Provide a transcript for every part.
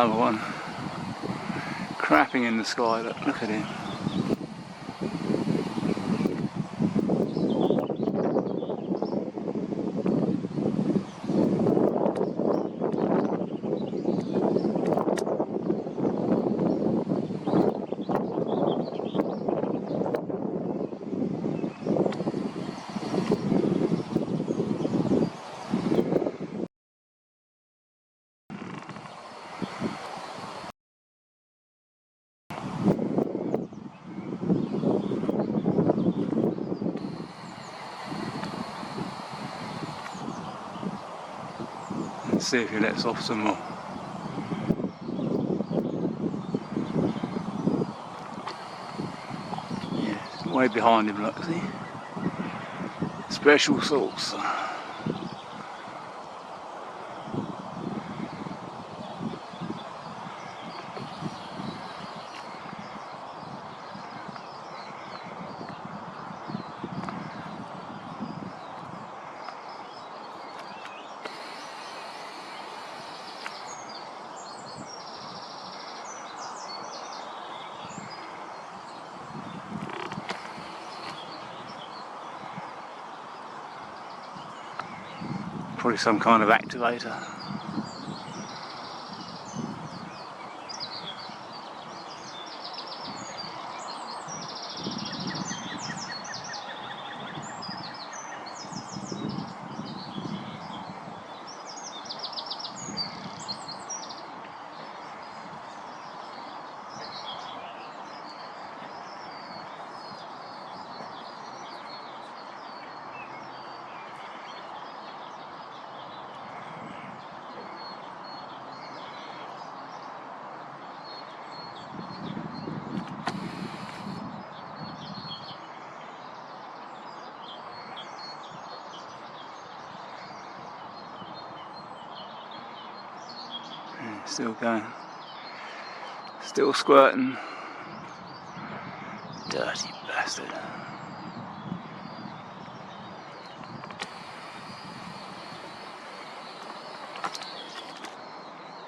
another one. Crapping in the sky, look at him. See if he lets off some more. Yeah, way behind him, look, see? Special sauce. Probably some kind of activator. Still going. Still squirting. Dirty bastard.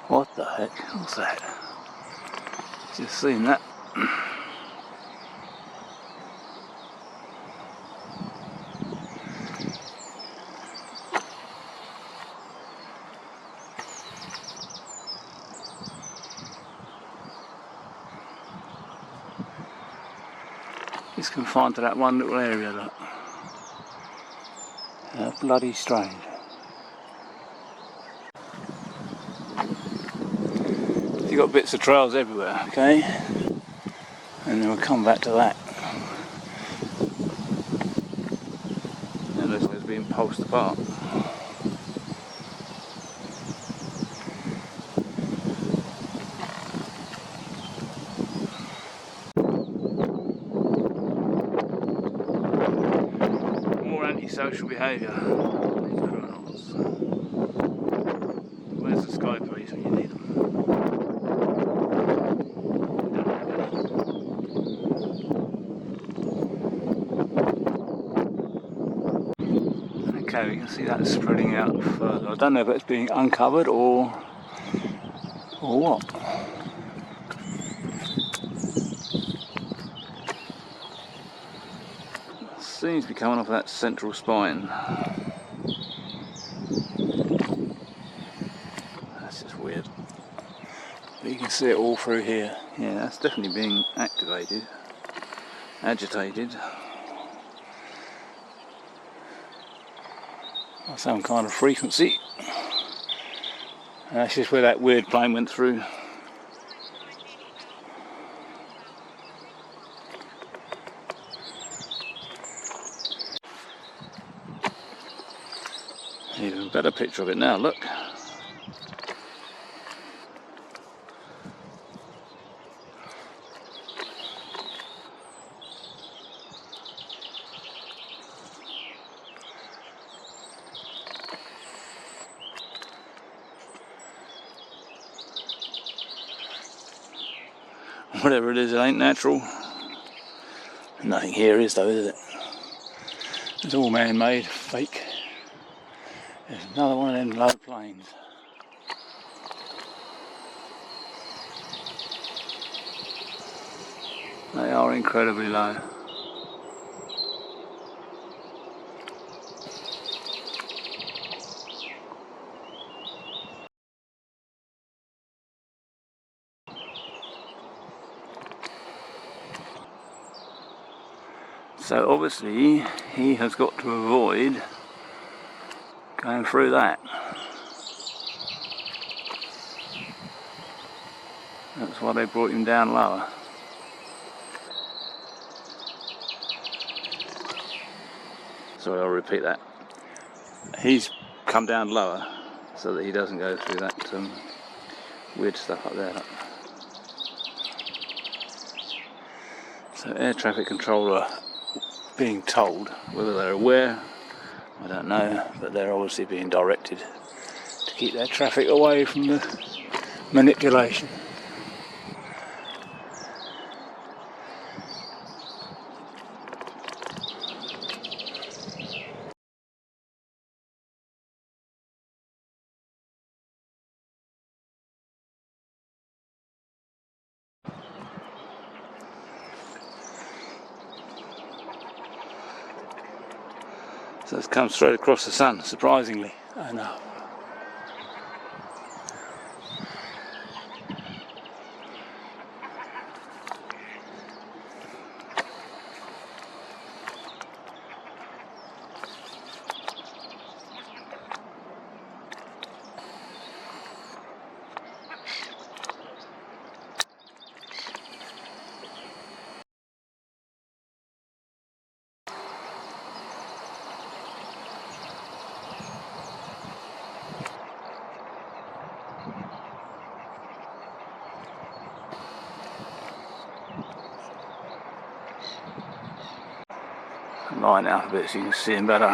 What the heck? What's that? Just seen that. It's confined to that one little area, look. How bloody strange. You've got bits of trails everywhere, okay? And then we'll come back to that. It looks like it's being pulsed apart. Social behaviour. Where's the sky police when you need them? Okay, we can see that spreading out further. I don't know if it's being uncovered or what. Seems to be coming off that central spine. That's just weird. But you can see it all through here. Yeah, that's definitely being activated, agitated. Or some kind of frequency. And that's just where that weird plane went through. Even better picture of it now, look. Whatever it is, it ain't natural. Nothing here is though, is it? It's all man-made, fake. There's another one of them low planes. are incredibly low. So obviously he has got to avoid going through that. That's why they brought him down lower. Sorry, I'll repeat that. He's come down lower so that he doesn't go through that weird stuff up there. So air traffic controller being told, whether they're aware, I don't know, but they're obviously being directed to keep their traffic away from the manipulation. So it's come straight across the sun, surprisingly. I know. Line out a bit so you can see him better.